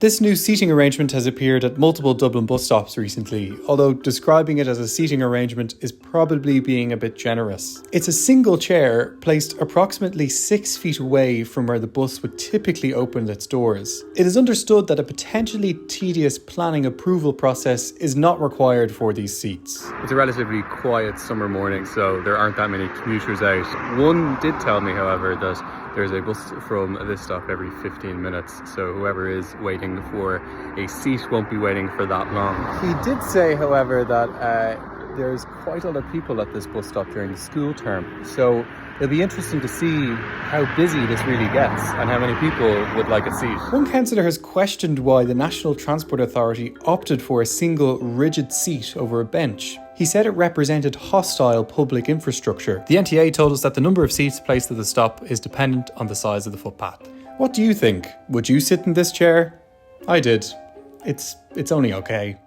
This new seating arrangement has appeared at multiple Dublin bus stops recently, although describing it as a seating arrangement is probably being a bit generous. It's a single chair placed approximately 6 feet away from where the bus would typically open its doors. It is understood that a potentially tedious planning approval process is not required for these seats. It's a relatively quiet summer morning, so there aren't that many commuters out. One did tell me, however, that there's a bus from this stop every 15 minutes, so whoever is waiting for a seat won't be waiting for that long. He did say, however, that there's quite a lot of people at this bus stop during the school term, so it'll be interesting to see how busy this really gets and how many people would like a seat. One councillor has questioned why the National Transport Authority opted for a single rigid seat over a bench. He said it represented hostile public infrastructure. The NTA told us that the number of seats placed at the stop is dependent on the size of the footpath. What do you think? Would you sit in this chair? I did. It's only okay.